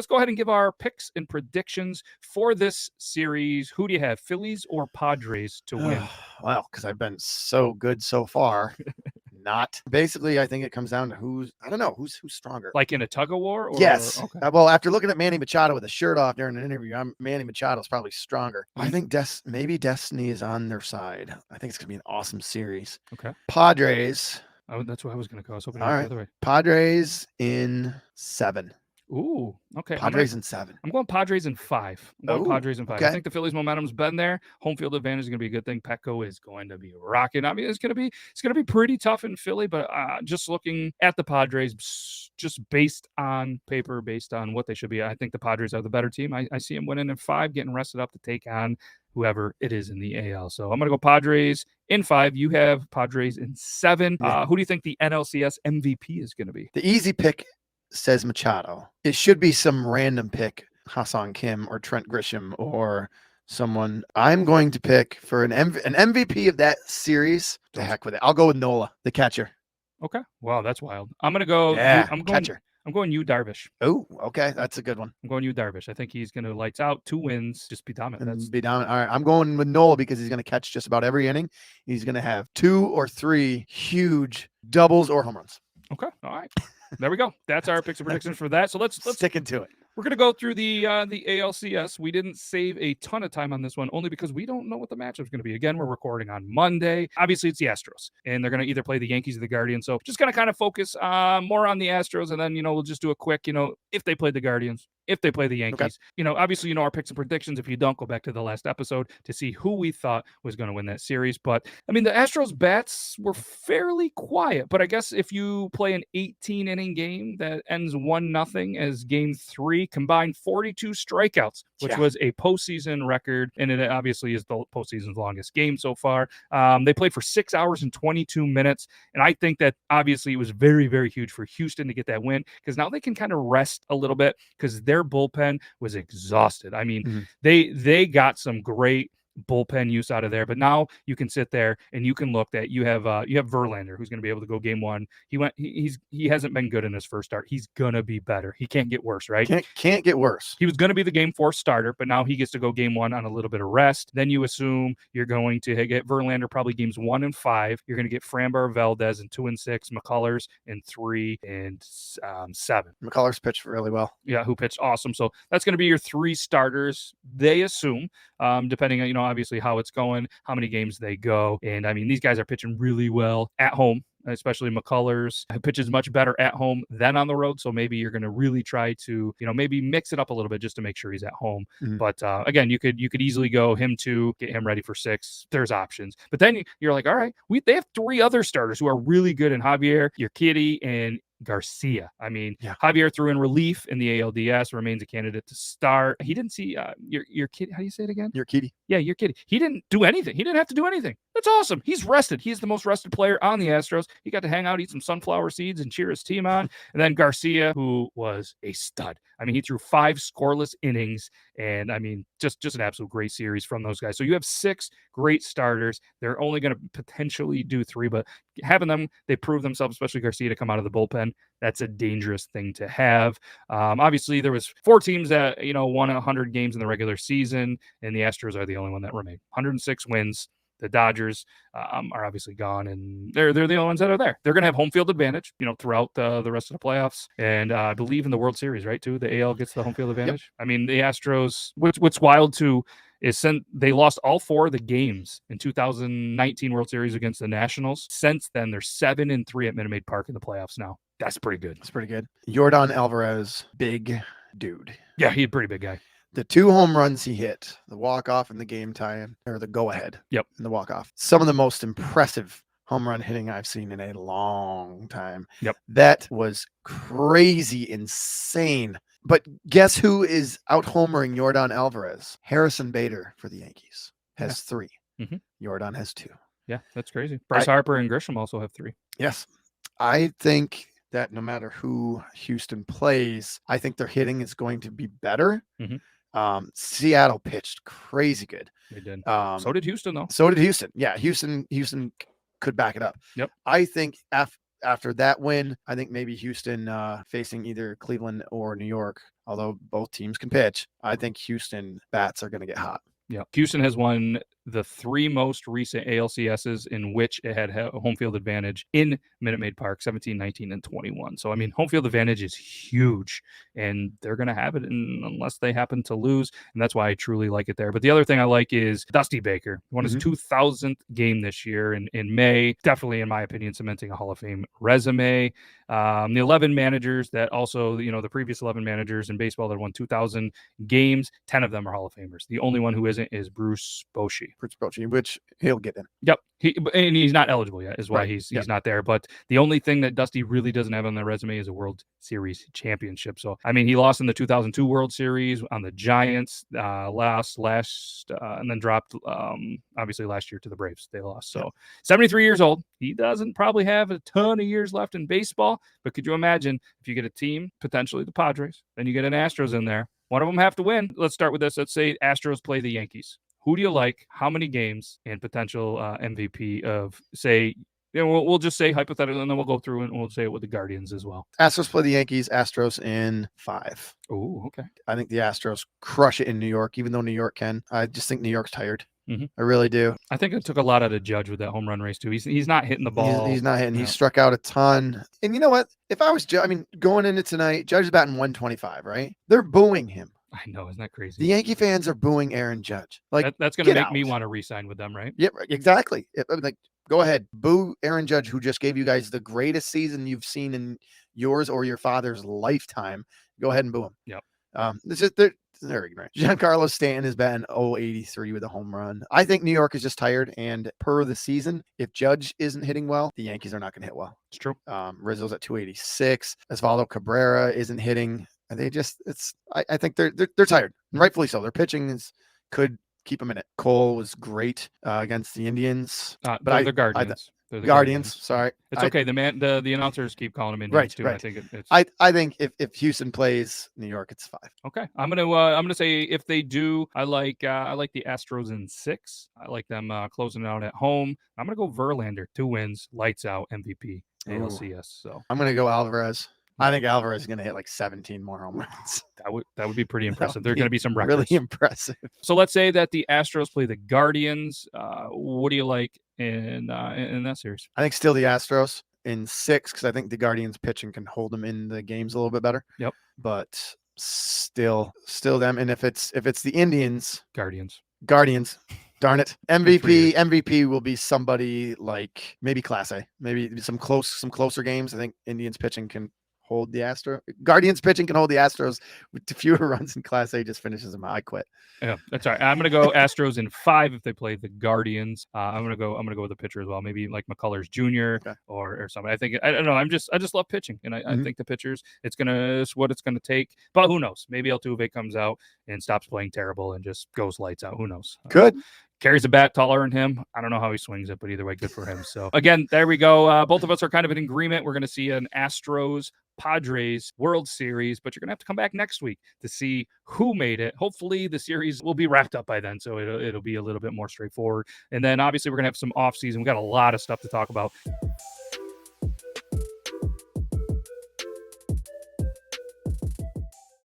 let's go ahead and give our picks and predictions for this series. Who do you have, Phillies or Padres to win? Well, because I've been so good so far. Not basically. I think it comes down to who's stronger. Like in a tug of war? Or, yes. Okay. Well, after looking at Manny Machado with a shirt off during an interview, Manny Machado's probably stronger. I think maybe Destiny is on their side. I think it's gonna be an awesome series. Okay. Padres. Oh, that's what I was gonna go. I was hoping All to go right. the other way. Padres in 7. Ooh, okay. Padres in 7. I'm going Padres in 5. Padres in 5. Okay. I think the Phillies' momentum's been there. Home field advantage is going to be a good thing. Petco is going to be rocking. I mean, it's going to be pretty tough in Philly, but just looking at the Padres, just based on paper, based on what they should be, I think the Padres are the better team. I see them winning in 5, getting rested up to take on whoever it is in the AL. So I'm going to go Padres in 5. You have Padres in 7. Yeah. Who do you think the NLCS MVP is going to be? The easy pick says Machado. It should be some random pick, Ha-Seong Kim or Trent Grisham or someone. I'm going to pick for an MVP of that series. The heck with it. I'll go with Nola, the catcher. Okay. Wow, that's wild. I'm going to go. Yeah, catcher. I'm going Yu Darvish. Oh, okay. That's a good one. I'm going Yu Darvish. I think he's going to lights out, 2 wins, just be dominant. Be dominant. All right. I'm going with Nola because he's going to catch just about every inning. He's going to have 2 or 3 huge doubles or home runs. Okay. All right. There we go. That's our picks and predictions for that. So let's sticking to it. We're going to go through the ALCS. We didn't save a ton of time on this one only because we don't know what the matchup is going to be. Again, we're recording on Monday. Obviously, it's the Astros, and they're going to either play the Yankees or the Guardians. So just going to kind of focus more on the Astros, and then, we'll just do a quick, if they play the Guardians, if they play the Yankees. Okay. Obviously, our picks and predictions. If you don't, go back to the last episode to see who we thought was going to win that series. But, I mean, the Astros bats were fairly quiet. But I guess if you play an 18-inning game that ends 1-0 as game 3, combined 42 strikeouts, which was a postseason record, and it obviously is the postseason's longest game so far. They played for 6 hours and 22 minutes, and I think that obviously it was very, very huge for Houston to get that win because now they can kind of rest a little bit because their bullpen was exhausted. I mean, they got some great bullpen use out of there, but now you can sit there and you can look that you have Verlander, who's going to be able to go game 1. He hasn't been good in his first start. He's gonna be better. He can't get worse, right? Can't get worse. He was going to be the game 4 starter, but now he gets to go game 1 on a little bit of rest. Then you assume you're going to get Verlander probably games 1 and 5. You're going to get Framber Valdez in 2 and 6, McCullers in 3 and 7. McCullers pitched really well. Yeah, who pitched awesome. So that's going to be your 3 starters. They assume, depending on obviously how it's going, how many games they go, and I mean these guys are pitching really well at home. Especially McCullers pitches much better at home than on the road. So maybe you're going to really try to, maybe mix it up a little bit just to make sure he's at home. But again, you could easily go him 2, get him ready for 6. There's options. But then you're like, all right, they have 3 other starters who are really good in Javier, Urquidy, and Garcia. I mean, Javier threw in relief in the ALDS, remains a candidate to start. He didn't see your kid. How do you say it again? Urquidy. Yeah, Urquidy. He didn't do anything. He didn't have to do anything. That's awesome. He's rested. He's the most rested player on the Astros. He got to hang out, eat some sunflower seeds, and cheer his team on. And then Garcia, who was a stud. I mean, he threw 5 scoreless innings, and I mean, just an absolute great series from those guys. So you have 6 great starters. They're only going to potentially do 3, but having them, they prove themselves, especially Garcia, to come out of the bullpen. That's a dangerous thing to have. Obviously, there was 4 teams that won 100 games in the regular season, and the Astros are the only one that remained. 106 wins. The Dodgers are obviously gone, and they're the only ones that are there. They're going to have home field advantage, throughout the rest of the playoffs, and I believe in the World Series, right? Too, the AL gets the home field advantage. Yep. I mean, the Astros. What's wild too is they lost all 4 of the games in 2019 World Series against the Nationals. Since then, they're 7-3 at Minute Maid Park in the playoffs now. That's pretty good. That's pretty good. Yordan Alvarez, big dude. Yeah, he's a pretty big guy. The 2 home runs he hit, the walk-off and the game tie-in, or the go-ahead. Yep. And the walk-off. Some of the most impressive home run hitting I've seen in a long time. Yep. That was crazy, insane. But guess who is out-homering Yordan Alvarez? Harrison Bader for the Yankees has 3. Yordan has 2. Yeah, that's crazy. Bryce Harper and Grisham also have 3. Yes. I think that no matter who Houston plays, I think their hitting is going to be better. Seattle pitched crazy good. They did. So did Houston, though. So did Houston. Yeah, Houston could back it up. Yep. I think after that win, I think maybe Houston facing either Cleveland or New York, although both teams can pitch, I think Houston bats are going to get hot. Yeah. Houston has won the 3 most recent ALCSs in which it had home field advantage in Minute Maid Park, 17, 19, and 21. So, I mean, home field advantage is huge, and they're going to have it unless they happen to lose, and that's why I truly like it there. But the other thing I like is Dusty Baker. He won his 2000th game this year in May. Definitely, in my opinion, cementing a Hall of Fame resume. The 11 managers that also, the previous 11 managers in baseball that won 2,000 games, 10 of them are Hall of Famers. The only one who isn't is Bruce Bochy. Which he'll get in. Yep. And he's not eligible yet, is why he's not there. But the only thing that Dusty really doesn't have on their resume is a World Series championship. So, I mean, he lost in the 2002 World Series on the Giants and then dropped, obviously, last year to the Braves. They lost. So, 73 years old. He doesn't probably have a ton of years left in baseball. But could you imagine if you get a team, potentially the Padres, then you get an Astros in there. One of them have to win. Let's start with this. Let's say Astros play the Yankees. Who do you like? How many games and potential MVP of, say, we'll just say hypothetically, and then we'll go through and we'll say it with the Guardians as well. Astros play the Yankees. Astros in 5. Oh, okay. I think the Astros crush it in New York, even though New York can. I just think New York's tired. Mm-hmm. I really do. I think it took a lot out of Judge with that home run race, too. He's not hitting the ball. He's not hitting. He struck out a ton. And you know what? If I was going into tonight, Judge is batting 125, right? They're booing him. I know, isn't that crazy? The Yankee fans are booing Aaron Judge. Like that's going to make me want to re-sign with them, right? Yep, exactly. Like, go ahead, boo Aaron Judge, who just gave you guys the greatest season you've seen in yours or your father's lifetime. Go ahead and boo him. Yep. They're ignorant. Giancarlo Stanton has batting 083 with a home run. I think New York is just tired, and per the season, if Judge isn't hitting well, the Yankees are not going to hit well. It's true. Rizzo's at 286. Osvaldo Cabrera isn't hitting. I think they're tired, rightfully so. Their pitching could keep them in it. Cole was great against the Indians, but the Guardians. The Guardians. Sorry, it's okay. The announcers keep calling them Indians too. Right. I think it's. I think if Houston plays New York, it's 5. Okay, I'm gonna say if they do, I like the Astros in 6. I like them closing it out at home. I'm gonna go Verlander, 2 wins, lights out, MVP, ALCS. So I'm gonna go Alvarez. I think Alvarez is going to hit like 17 more home runs. That would be pretty impressive. There's going to be some records. Really impressive. So let's say that the Astros play the Guardians. What do you like in that series? I think still the Astros in 6 because I think the Guardians pitching can hold them in the games a little bit better. Yep. But still them. And if it's the Indians, Guardians. Darn it. MVP will be somebody like maybe Class A, maybe some closer games. I think Indians pitching can hold the Astros. Guardians pitching can hold the Astros with fewer runs in Class A. Just finishes them. I quit. Yeah, that's all right. I'm gonna go Astros in 5 if they play the Guardians. I'm gonna go with the pitcher as well. Maybe like McCullers Jr. or something. I don't know. I just love pitching, and I think the pitchers it's what it's gonna take. But who knows? Maybe Altuve comes out and stops playing terrible and just goes lights out. Who knows? Good. Carries a bat taller than him. I don't know how he swings it, but either way, good for him. So again, there we go. Both of us are kind of in agreement. We're going to see an Astros Padres World Series, but you're going to have to come back next week to see who made it. Hopefully the series will be wrapped up by then, so it'll be a little bit more straightforward. And then obviously we're going to have some off season. We got a lot of stuff to talk about.